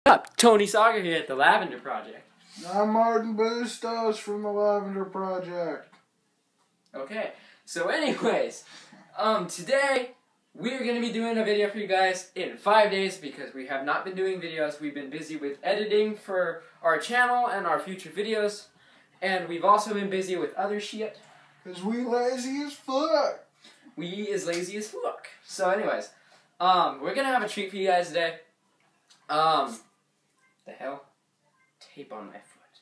Up, Tony Sauger here at the Lavender Project. I'm Martin Bustos from the Lavender Project. Okay, so anyways, today we're going to be doing a video for you guys in 5 days because we have not been doing videos. We've been busy with editing for our channel and our future videos, and we've also been busy with other shit. Cause we lazy as fuck. We is lazy as fuck. So anyways, we're going to have a treat for you guys today. The hell? Tape on my foot.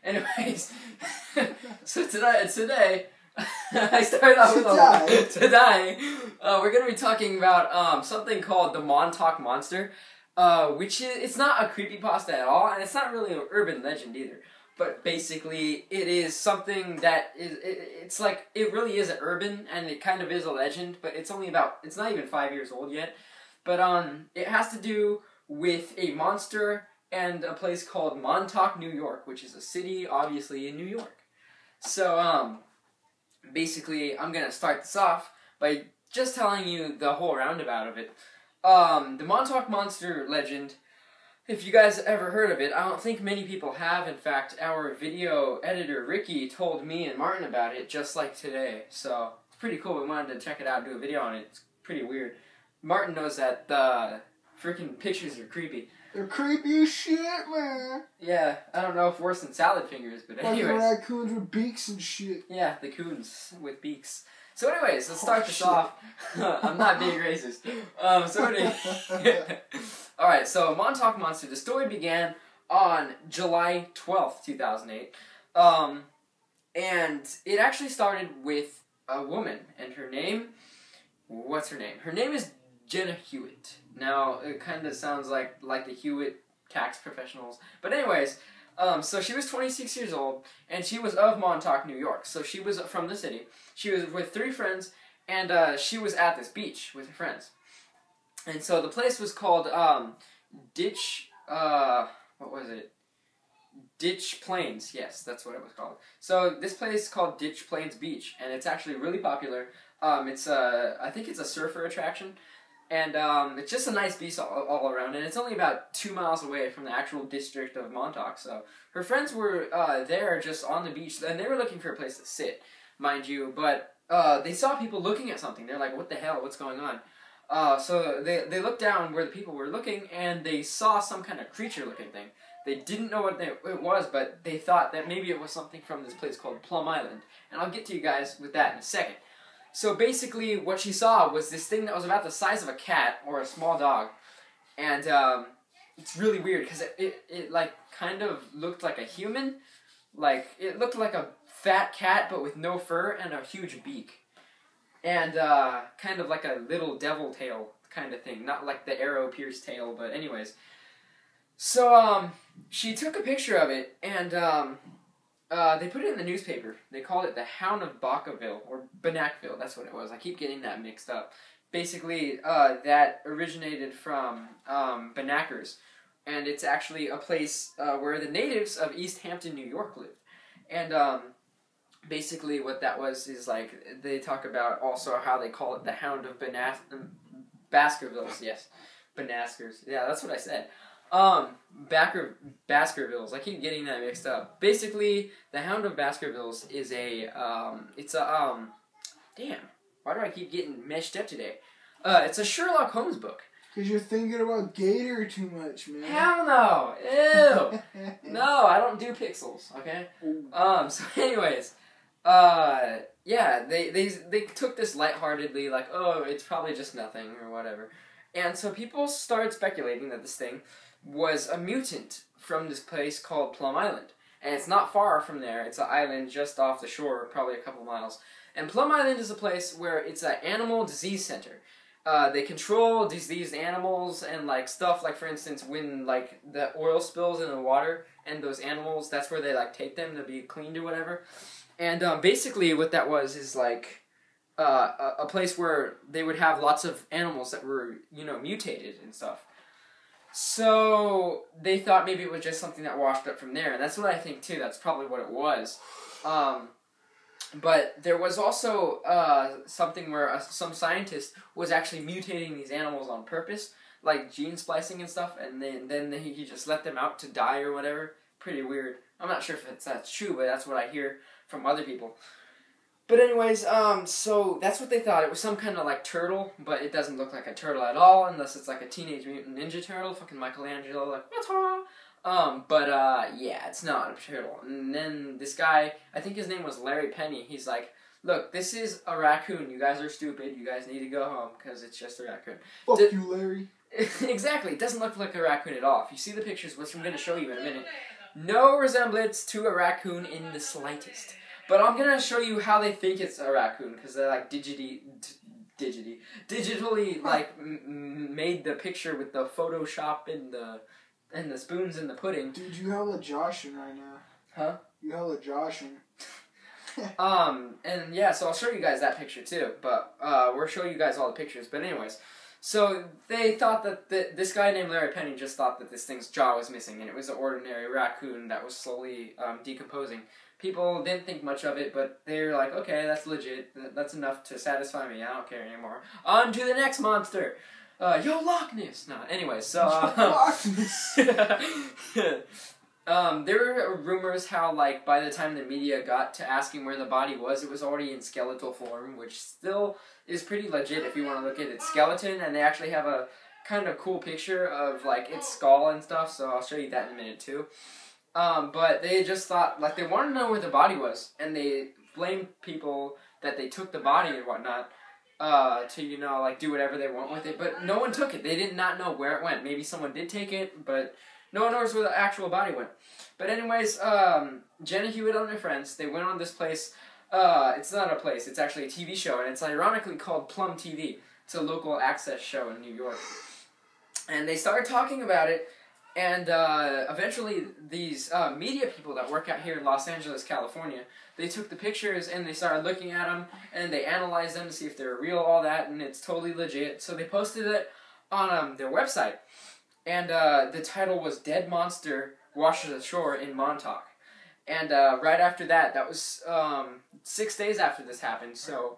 Anyways, so today, I started off with today, we're going to be talking about something called the Montauk Monster, which is, it's not a creepypasta at all, and it's not really an urban legend either. But basically, it is something that it's like, it really is an urban, and it kind of is a legend, but it's only about, it's not even 5 years old yet. But it has to do with a monster and a place called Montauk, New York, which is a city, obviously, in New York. So, basically, I'm going to start this off by just telling you the whole roundabout of it. The Montauk Monster legend, if you guys ever heard of it, I don't think many people have. In fact, our video editor, Ricky, told me and Martin about it just like today. So, it's pretty cool. We wanted to check it out and do a video on it. It's pretty weird. Martin knows that the freaking pictures are creepy. They're creepy as shit, man. Yeah, I don't know if worse than salad fingers, but anyways. Like the raccoons with beaks and shit. Yeah, the coons with beaks. So anyways, let's start this off. I'm not being racist. Alright, so Montauk Monster. The story began on July 12th, 2008. And it actually started with a woman, and her name, what's her name? Her name is Jenna Hewitt. Now, it kind of sounds like the Hewitt tax professionals. But anyways, so she was 26 years old, and she was of Montauk, New York. So she was from the city. She was with 3 friends, and she was at this beach with her friends. And so the place was called what was it? Ditch Plains. Yes, that's what it was called. So this place is called Ditch Plains Beach, and it's actually really popular. I think it's a surfer attraction. And it's just a nice beach all around, and it's only about 2 miles away from the actual district of Montauk. So her friends were there just on the beach, and they were looking for a place to sit, mind you. But they saw people looking at something. They're like, what the hell? What's going on? So they looked down where the people were looking, and they saw some kind of creature-looking thing. They didn't know what it was, but they thought that maybe it was something from this place called Plum Island. And I'll get to you guys with that in a second. So basically, what she saw was this thing that was about the size of a cat or a small dog, and it's really weird because it like kind of looked like a human, like it looked like a fat cat but with no fur and a huge beak, and kind of like a little devil tail kind of thing, not like the arrow pierced tail, but anyways. So she took a picture of it and they put it in the newspaper. They called it the Hound of Bacaville, or Bannackville, that's what it was. I keep getting that mixed up. Basically, that originated from Bannackers, and it's actually a place where the natives of East Hampton, New York lived. And basically what that was is, like, they talk about also how they call it the Hound of Baskervilles, yes. Bannaskers, yeah, that's what I said. Baskervilles. I keep getting that mixed up. Basically, the Hound of Baskervilles is damn, why do I keep getting meshed up today? It's a Sherlock Holmes book. Cause you're thinking about Gator too much, man. Hell no! Ew! No, I don't do pixels, okay? So anyways, yeah, they took this lightheartedly, like, oh, it's probably just nothing, or whatever. And so people started speculating that this thing was a mutant from this place called Plum Island. And it's not far from there. It's an island just off the shore, probably a couple miles. And Plum Island is a place where it's an animal disease center. They control diseased animals and like stuff, like for instance when like the oil spills in the water and those animals, that's where they like take them to be cleaned or whatever. And basically what that was is like a place where they would have lots of animals that were, you know, mutated and stuff. So they thought maybe it was just something that washed up from there, and that's what I think too. That's probably what it was. But there was also something where some scientist was actually mutating these animals on purpose like gene splicing and stuff, and then he just let them out to die or whatever. Pretty weird. I'm not sure if that's true, but that's what I hear from other people. But anyways, so that's what they thought. It was some kind of like turtle, but it doesn't look like a turtle at all, unless it's like a Teenage Mutant Ninja Turtle, fucking Michelangelo, like, yeah, it's not a turtle. And then this guy, I think his name was Larry Penny, he's like, look, this is a raccoon. You guys are stupid. You guys need to go home, because it's just a raccoon. Fuck you, Larry. Exactly. It doesn't look like a raccoon at all. If you see the pictures, which I'm going to show you in a minute, no resemblance to a raccoon in the slightest. But I'm going to show you how they think it's a raccoon, because they're like digitally like made the picture with the Photoshop and the spoons and the pudding. Dude, you hella joshing right now. Huh? You hella joshing. And yeah, so I'll show you guys that picture too, but we'll show you guys all the pictures. But anyways, so they thought that this guy named Larry Penny just thought that this thing's jaw was missing, and it was an ordinary raccoon that was slowly decomposing. People didn't think much of it, but they're like, okay, that's legit. That's enough to satisfy me. I don't care anymore. On to the next monster. Yo, Loch Ness. No, anyway, so... Loch Ness. There were rumors how, like, by the time the media got to asking where the body was, it was already in skeletal form, which still is pretty legit if you want to look at its skeleton, and they actually have a kind of cool picture of, like, its skull and stuff, so I'll show you that in a minute, too. But they just thought, like, they wanted to know where the body was, and they blamed people that they took the body and whatnot, to, you know, like, do whatever they want with it, but no one took it. They did not know where it went. Maybe someone did take it, but no one knows where the actual body went. But anyways, Jenna Hewitt and her friends, they went on this place. It's not a place, it's actually a TV show, and it's ironically called Plum TV. It's a local access show in New York. And they started talking about it, and eventually these media people that work out here in Los Angeles, California, they took the pictures and they started looking at them, and they analyzed them to see if they were real, all that, and it's totally legit. So they posted it on their website. And the title was Dead Monster Washes Ashore in Montauk. And right after that, that was 6 days after this happened, so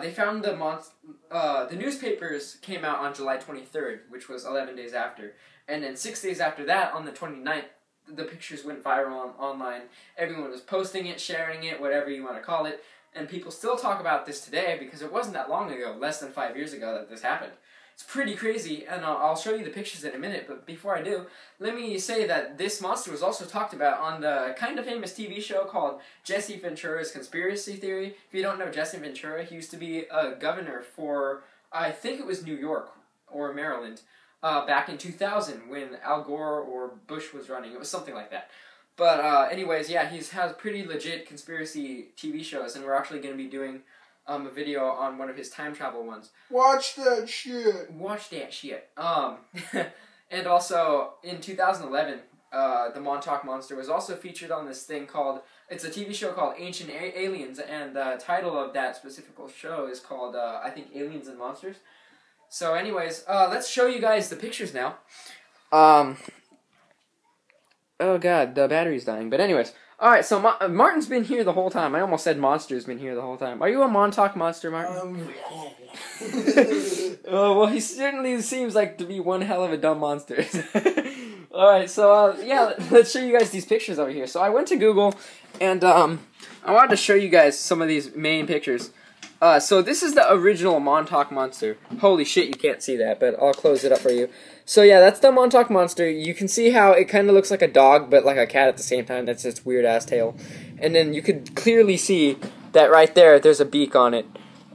they found the newspapers came out on July 23rd, which was 11 days after. And then 6 days after that, on the 29th, the pictures went viral online. Everyone was posting it, sharing it, whatever you want to call it. And people still talk about this today because it wasn't that long ago, less than 5 years ago, that this happened. It's pretty crazy, and I'll show you the pictures in a minute, but before I do, let me say that this monster was also talked about on the kind of famous TV show called Jesse Ventura's Conspiracy Theory. If you don't know Jesse Ventura, he used to be a governor for, I think it was New York or Maryland, back in 2000 when Al Gore or Bush was running. It was something like that. But anyways, yeah, he has pretty legit conspiracy TV shows, and we're actually going to be doing a video on one of his time travel ones. Watch that shit. Watch that shit. And also, in 2011, the Montauk Monster was also featured on this thing called, it's a TV show called Ancient Aliens, and the title of that specific show is called, I think, Aliens and Monsters. So anyways, let's show you guys the pictures now. Oh god, the battery's dying. But anyways, alright, so Martin's been here the whole time. I almost said Monster's been here the whole time. Are you a Montauk Monster, Martin? Oh, well, he certainly seems like to be one hell of a dumb monster. Alright, so, yeah, let's show you guys these pictures over here. So I went to Google, and I wanted to show you guys some of these main pictures. So this is the original Montauk Monster. Holy shit, you can't see that, but I'll close it up for you. So yeah, that's the Montauk Monster. You can see how it kind of looks like a dog, but like a cat at the same time. That's its weird-ass tail. And then you could clearly see that right there, there's a beak on it.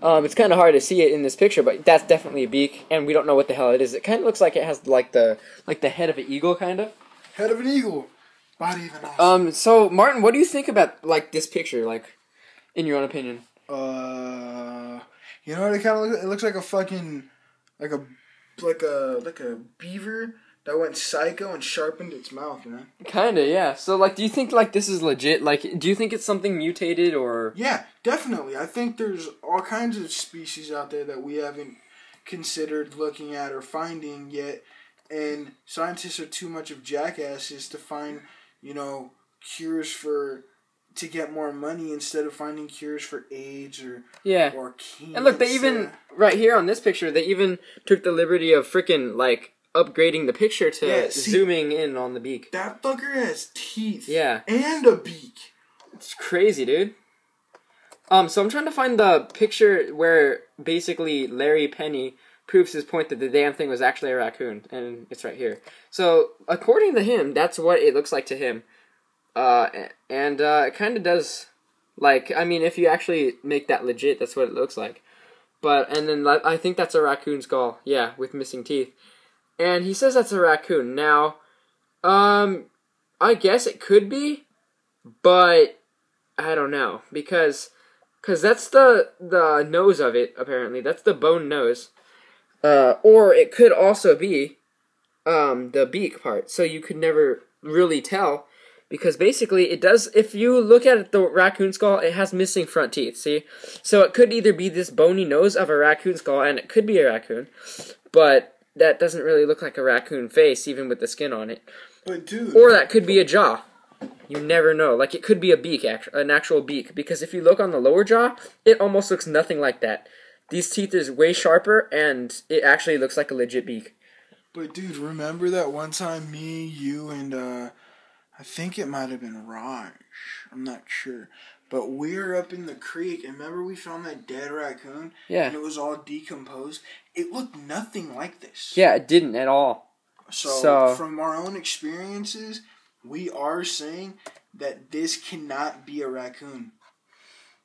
It's kind of hard to see it in this picture, but that's definitely a beak, and we don't know what the hell it is. It kind of looks like it has like the head of an eagle, kind of. Head of an eagle. Body of an ostrich. So Martin, what do you think about like this picture, like in your own opinion? You know what it kind of looks? It looks like a fucking, like a beaver that went psycho and sharpened its mouth, man. Kinda, yeah. So, like, do you think like this is legit? Like, do you think it's something mutated or? Yeah, definitely. I think there's all kinds of species out there that we haven't considered looking at or finding yet, and scientists are too much of jackasses to find, you know, cures to get more money instead of finding cures for AIDS or cancer. And look, they even right here on this picture, they even took the liberty of freaking like upgrading the picture to zooming in on the beak. That fucker has teeth. Yeah. And a beak. It's crazy, dude. So I'm trying to find the picture where basically Larry Penny proves his point that the damn thing was actually a raccoon, and it's right here. So according to him, that's what it looks like to him. It kind of does, like, I mean, if you actually make that legit, that's what it looks like. And then I think that's a raccoon skull, yeah, with missing teeth. And he says that's a raccoon. Now, I guess it could be, but I don't know, because that's the nose of it, apparently. That's the bone nose. Or it could also be the beak part, so you could never really tell, because basically it does, if you look at the raccoon skull, it has missing front teeth, see? So it could either be this bony nose of a raccoon skull, and it could be a raccoon, but that doesn't really look like a raccoon face, even with the skin on it. But dude... Or that could be a jaw. You never know. Like, it could be a beak, an actual beak, because if you look on the lower jaw, it almost looks nothing like that. These teeth is way sharper, and it actually looks like a legit beak. But dude, remember that one time me, you, and I think it might have been Raj. I'm not sure. But we were up in the creek, and remember we found that dead raccoon? Yeah. And it was all decomposed? It looked nothing like this. Yeah, it didn't at all. So from our own experiences, we are saying that this cannot be a raccoon.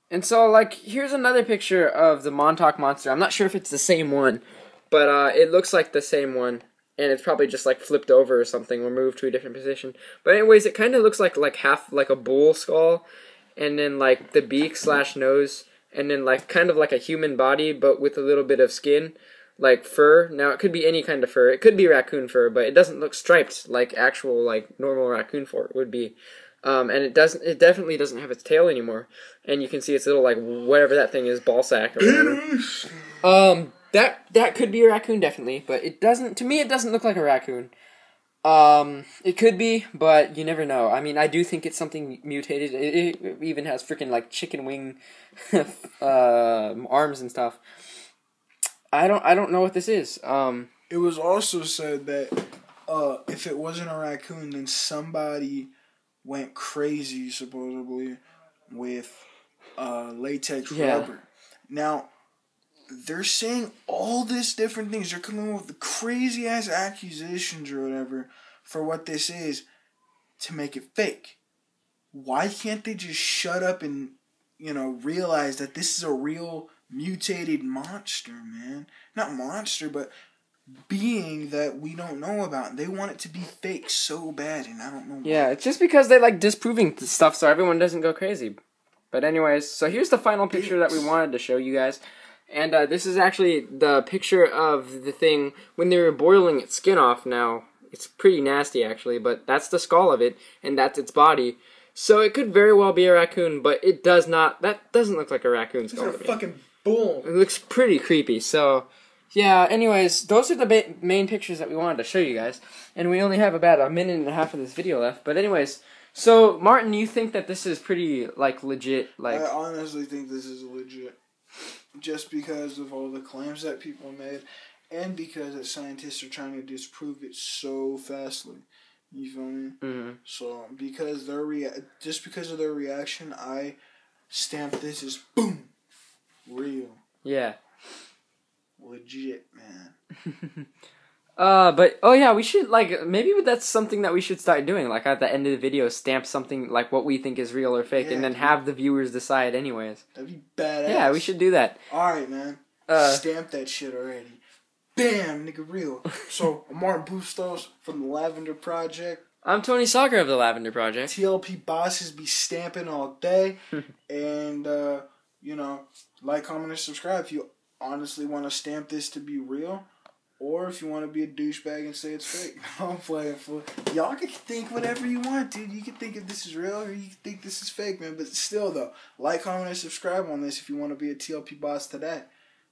And so, like, here's another picture of the Montauk Monster. I'm not sure if it's the same one, but it looks like the same one. And it's probably just, like, flipped over or something, or moved to a different position. But anyways, it kind of looks like half, like a bull skull, and then, like, the beak / nose, and then, like, kind of like a human body, but with a little bit of skin, like fur. Now, it could be any kind of fur. It could be raccoon fur, but it doesn't look striped like actual, like, normal raccoon fur would be. And it definitely doesn't have its tail anymore. And you can see its little, like, whatever that thing is, ball sack or whatever. That could be a raccoon, definitely, but it doesn't, to me, it doesn't look like a raccoon. It could be, but you never know. I mean, I do think it's something mutated. It even has freaking, like, chicken wing, arms and stuff. I don't know what this is. It was also said that, if it wasn't a raccoon, then somebody went crazy, supposedly, with latex rubber. Now, they're saying all these different things. They're coming up with crazy-ass accusations or whatever for what this is to make it fake. Why can't they just shut up and, realize that this is a real mutated monster, man? Not monster, but being that we don't know about. They want it to be fake so bad, and I don't know why. Yeah, it's just because they like disproving stuff so everyone doesn't go crazy. But anyways, so here's the final picture that we wanted to show you guys. And this is actually the picture of the thing when they were boiling its skin off. Now, it's pretty nasty actually, but that's the skull of it, and that's its body. So it could very well be a raccoon, but it does not. That doesn't look like a raccoon skull. It's a fucking bull. It looks pretty creepy, so... Yeah, anyways, those are the main pictures that we wanted to show you guys. And we only have about a minute and a half of this video left. But anyways, so, Martin, you think that this is pretty, like, legit? Like, I honestly think this is legit. Just because of all the claims that people made. And because the scientists are trying to disprove it so fastly. You feel me? Mm-hmm. So, because just because of their reaction, I stamp this as, boom, real. Yeah. Legit, man. But, oh yeah, we should, like, maybe that's something that we should start doing. Like, at the end of the video, stamp something, like, what we think is real or fake, and then have the viewers decide anyways. That'd be badass. Yeah, we should do that. Alright, man. Stamp that shit already. Bam, nigga, real. So, I'm Martin Bustos from the Lavender Project. I'm Tony Soccer of the Lavender Project. TLP bosses be stamping all day. And, like, comment, and subscribe if you honestly want to stamp this to be real, or if you want to be a douchebag and say it's fake. I'm playing for y'all. Can think whatever you want, dude. You can think if this is real or you can think this is fake, man. But still, though, like, comment, and subscribe on this if you want to be a TLP boss today.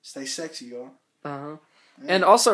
Stay sexy, y'all. And also.